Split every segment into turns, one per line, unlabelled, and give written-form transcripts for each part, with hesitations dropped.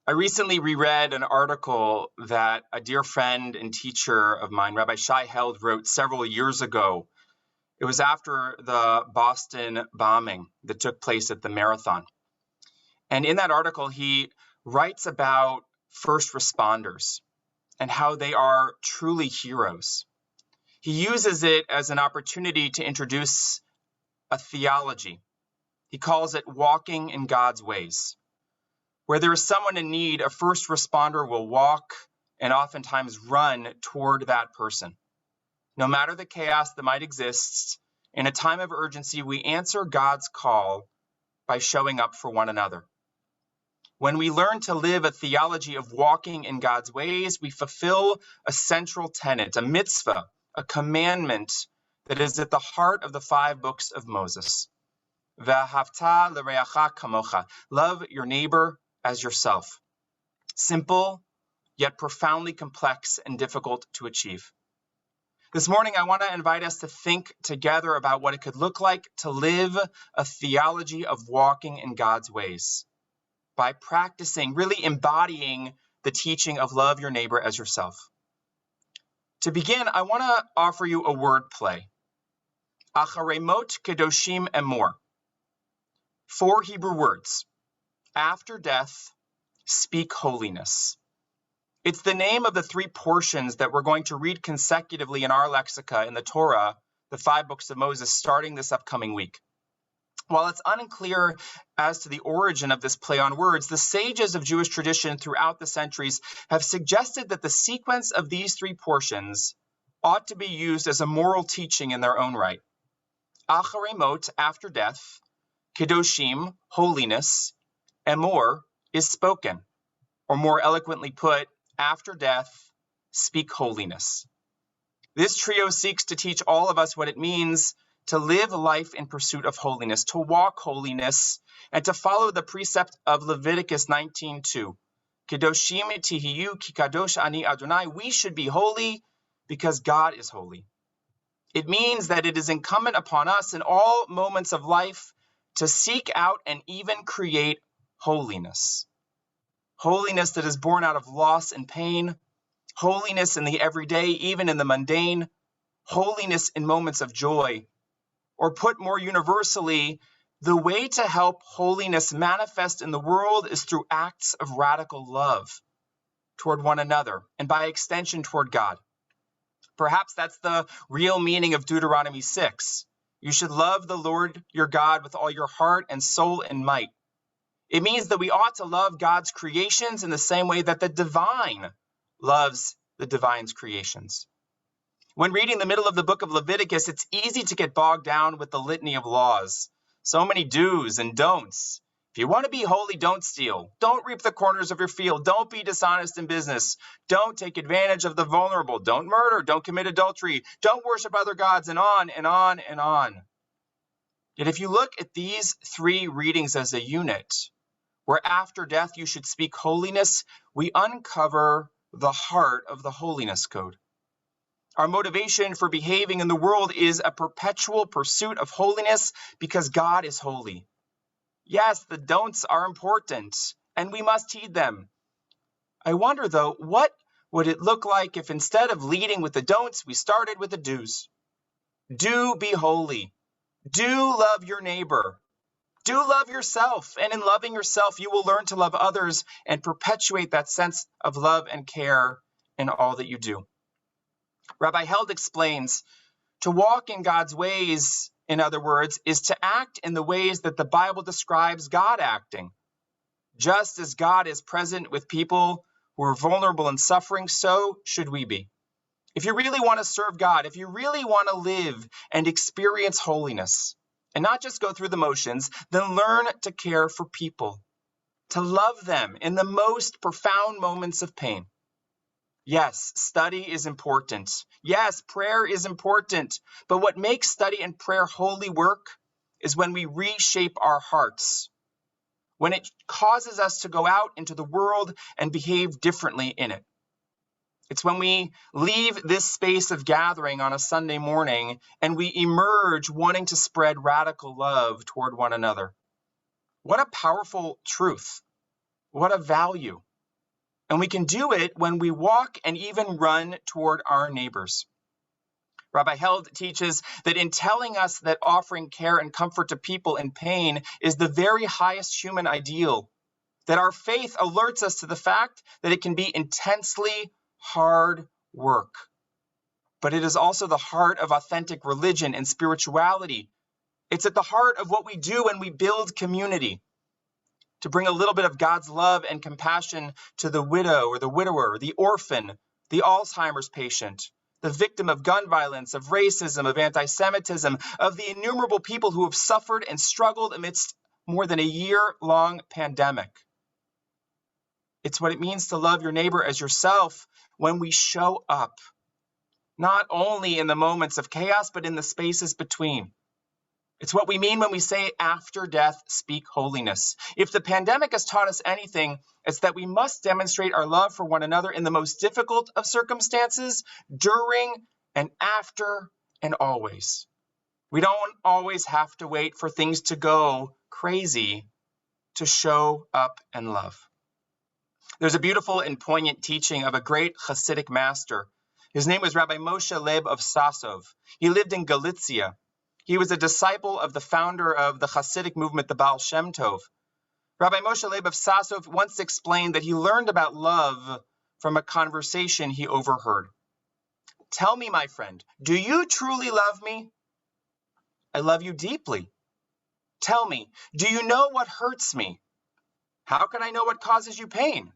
I recently reread an article that a dear friend and teacher of mine, Rabbi Held, wrote several years ago. It was after the Boston bombing that took place at the marathon. And in that article, he writes about first responders and how they are truly heroes. He uses it as an opportunity to introduce a theology. He calls it walking in God's ways. Where there is someone in need, a first responder will walk and oftentimes run toward that person. No matter the chaos that might exist, in a time of urgency, we answer God's call by showing up for one another. When we learn to live a theology of walking in God's ways, we fulfill a central tenet, a mitzvah, a commandment that is at the heart of the 5 books of Moses. V'ahavta l'reacha kamocha. Love your neighbor as yourself. Simple, yet profoundly complex and difficult to achieve. This morning, I want to invite us to think together about what it could look like to live a theology of walking in God's ways by practicing, really embodying the teaching of love your neighbor as yourself. To begin, I want to offer you a word play. Acharemot kedoshim emor. 4 Hebrew words. After death, speak holiness. It's the name of the 3 portions that we're going to read consecutively in our lexica in the Torah, the 5 books of Moses, starting this upcoming week. While it's unclear as to the origin of this play on words, the sages of Jewish tradition throughout the centuries have suggested that the sequence of these 3 portions ought to be used as a moral teaching in their own right. Acharemot, after death, kedoshim, holiness, emor is spoken, or more eloquently put, after death, speak holiness. This trio seeks to teach all of us what it means to live life in pursuit of holiness, to walk holiness, and to follow the precept of Leviticus 19:2. Kedoshim tihiyu ki kadosh ani Adonai. We should be holy because God is holy. It means that it is incumbent upon us in all moments of life to seek out and even create holiness. Holiness that is born out of loss and pain, holiness in the everyday, even in the mundane, holiness in moments of joy. Or put more universally, the way to help holiness manifest in the world is through acts of radical love toward one another, and by extension toward God. Perhaps that's the real meaning of Deuteronomy 6. You should love the Lord your God with all your heart and soul and might. It means that we ought to love God's creations in the same way that the divine loves the divine's creations. When reading the middle of the book of Leviticus, it's easy to get bogged down with the litany of laws. So many do's and don'ts. If you want to be holy, don't steal. Don't reap the corners of your field. Don't be dishonest in business. Don't take advantage of the vulnerable. Don't murder. Don't commit adultery. Don't worship other gods, and on and on and on. Yet if you look at these 3 readings as a unit, where after death you should speak holiness, we uncover the heart of the holiness code. Our motivation for behaving in the world is a perpetual pursuit of holiness because God is holy. Yes, the don'ts are important, and we must heed them. I wonder, though, what would it look like if instead of leading with the don'ts, we started with the do's? Do be holy. Do love your neighbor. Do love yourself, and in loving yourself, you will learn to love others and perpetuate that sense of love and care in all that you do. Rabbi Held explains, to walk in God's ways, in other words, is to act in the ways that the Bible describes God acting. Just as God is present with people who are vulnerable and suffering, so should we be. If you really want to serve God, if you really want to live and experience holiness, and not just go through the motions, then learn to care for people, to love them in the most profound moments of pain. Yes, study is important. Yes, prayer is important. But what makes study and prayer holy work is when we reshape our hearts, when it causes us to go out into the world and behave differently in it. It's when we leave this space of gathering on a Sunday morning and we emerge wanting to spread radical love toward one another. What a powerful truth. What a value. And we can do it when we walk and even run toward our neighbors. Rabbi Held teaches that in telling us that offering care and comfort to people in pain is the very highest human ideal, that our faith alerts us to the fact that it can be intensely hard work. But it is also the heart of authentic religion and spirituality. It's at the heart of what we do when we build community, to bring a little bit of God's love and compassion to the widow or the widower, the orphan, the Alzheimer's patient, the victim of gun violence, of racism, of anti-Semitism, of the innumerable people who have suffered and struggled amidst more than a year-long pandemic. It's what it means to love your neighbor as yourself when we show up, not only in the moments of chaos, but in the spaces between. It's what we mean when we say, after death, speak holiness. If the pandemic has taught us anything, it's that we must demonstrate our love for one another in the most difficult of circumstances, during and after and always. We don't always have to wait for things to go crazy to show up and love. There's a beautiful and poignant teaching of a great Hasidic master. His name was Rabbi Moshe Leib of Sasov. He lived in Galicia. He was a disciple of the founder of the Hasidic movement, the Baal Shem Tov. Rabbi Moshe Leib of Sasov once explained that he learned about love from a conversation he overheard. Tell me, my friend, do you truly love me? I love you deeply. Tell me, do you know what hurts me? How can I know what causes you pain?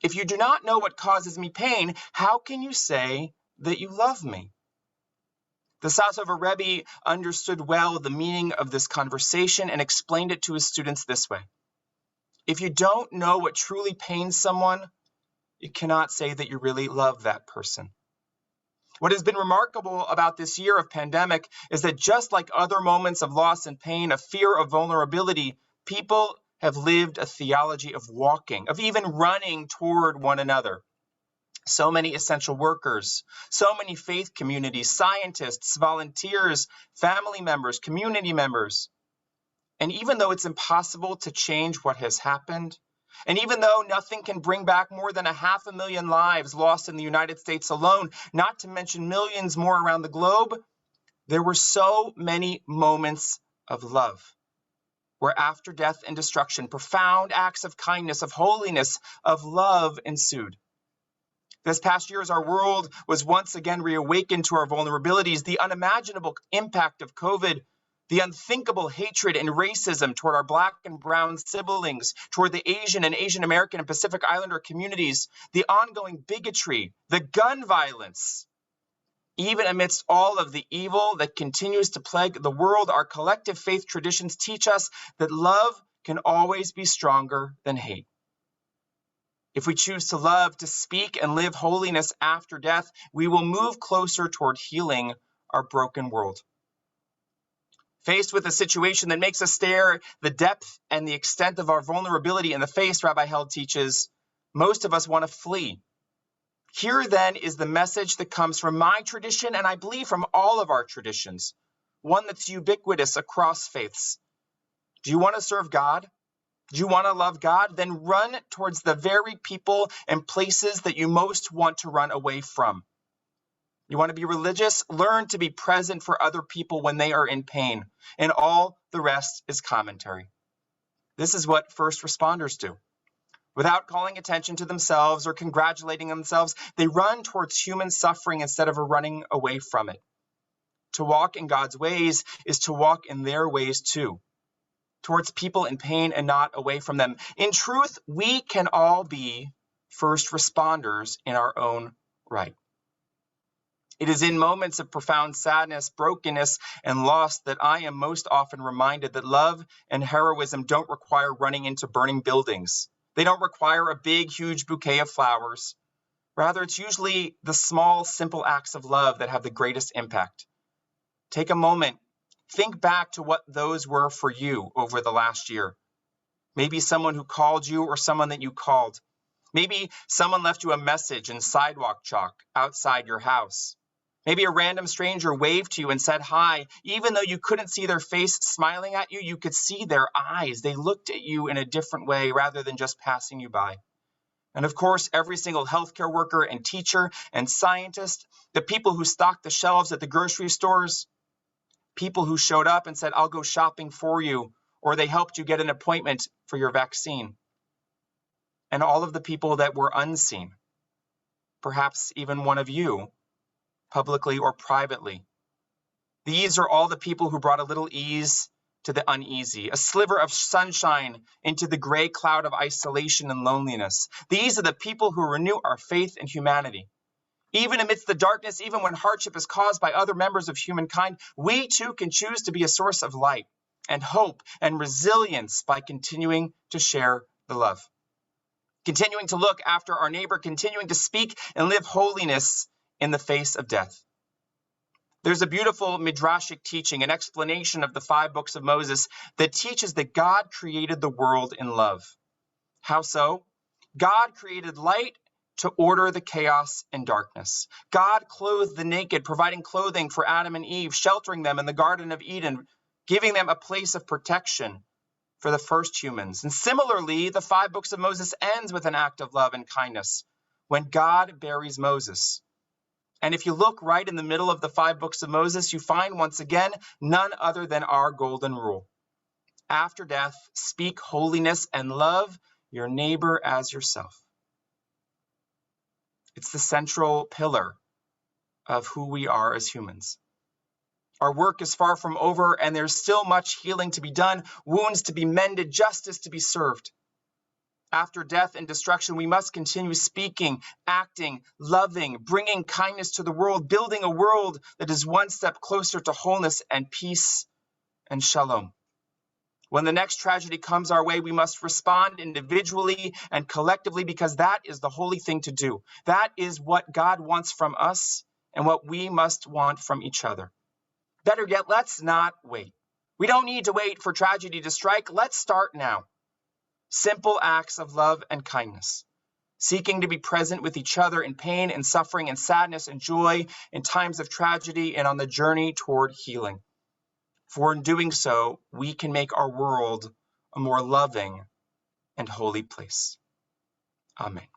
If you do not know what causes me pain, how can you say that you love me? The Sasover Rebbe understood well the meaning of this conversation and explained it to his students this way. If you don't know what truly pains someone, you cannot say that you really love that person. What has been remarkable about this year of pandemic is that just like other moments of loss and pain, of fear, of vulnerability, people have lived a theology of walking, of even running toward one another. So many essential workers, so many faith communities, scientists, volunteers, family members, community members. And even though it's impossible to change what has happened, and even though nothing can bring back more than 500,000 lives lost in the United States alone, not to mention millions more around the globe, there were so many moments of love, where after death and destruction, profound acts of kindness, of holiness, of love ensued. This past year, as our world was once again reawakened to our vulnerabilities, the unimaginable impact of COVID, the unthinkable hatred and racism toward our Black and brown siblings, toward the Asian and Asian American and Pacific Islander communities, the ongoing bigotry, the gun violence. Even amidst all of the evil that continues to plague the world, our collective faith traditions teach us that love can always be stronger than hate. If we choose to love, to speak and live holiness after death, we will move closer toward healing our broken world. Faced with a situation that makes us stare the depth and the extent of our vulnerability in the face, Rabbi Held teaches, most of us want to flee. Here then is the message that comes from my tradition, and I believe from all of our traditions, one that's ubiquitous across faiths. Do you want to serve God? Do you want to love God? Then run towards the very people and places that you most want to run away from. You want to be religious? Learn to be present for other people when they are in pain, and all the rest is commentary. This is what first responders do. Without calling attention to themselves or congratulating themselves, they run towards human suffering instead of running away from it. To walk in God's ways is to walk in their ways too, towards people in pain and not away from them. In truth, we can all be first responders in our own right. It is in moments of profound sadness, brokenness, and loss that I am most often reminded that love and heroism don't require running into burning buildings. They don't require a big, huge bouquet of flowers. Rather, it's usually the small, simple acts of love that have the greatest impact. Take a moment. Think back to what those were for you over the last year. Maybe someone who called you or someone that you called. Maybe someone left you a message in sidewalk chalk outside your house. Maybe a random stranger waved to you and said hi. Even though you couldn't see their face smiling at you, you could see their eyes. They looked at you in a different way rather than just passing you by. And of course, every single healthcare worker and teacher and scientist, the people who stocked the shelves at the grocery stores, people who showed up and said, I'll go shopping for you, or they helped you get an appointment for your vaccine. And all of the people that were unseen, perhaps even one of you, publicly or privately. These are all the people who brought a little ease to the uneasy, a sliver of sunshine into the gray cloud of isolation and loneliness. These are the people who renew our faith in humanity. Even amidst the darkness, even when hardship is caused by other members of humankind, we too can choose to be a source of light and hope and resilience by continuing to share the love, continuing to look after our neighbor, continuing to speak and live holiness in the face of death. There's a beautiful midrashic teaching, an explanation of the 5 books of Moses that teaches that God created the world in love. How so? God created light to order the chaos and darkness. God clothed the naked, providing clothing for Adam and Eve, sheltering them in the Garden of Eden, giving them a place of protection for the first humans. And similarly, the 5 books of Moses ends with an act of love and kindness when God buries Moses. And if you look right in the middle of the 5 books of Moses, you find once again none other than our golden rule. After death, speak holiness and love your neighbor as yourself. It's the central pillar of who we are as humans. Our work is far from over, and there's still much healing to be done, wounds to be mended, justice to be served. After death and destruction, we must continue speaking, acting, loving, bringing kindness to the world, building a world that is one step closer to wholeness and peace and shalom. When the next tragedy comes our way, we must respond individually and collectively because that is the holy thing to do. That is what God wants from us and what we must want from each other. Better yet, let's not wait. We don't need to wait for tragedy to strike. Let's start now. Simple acts of love and kindness, seeking to be present with each other in pain and suffering and sadness and joy in times of tragedy and on the journey toward healing. For in doing so, we can make our world a more loving and holy place. Amen.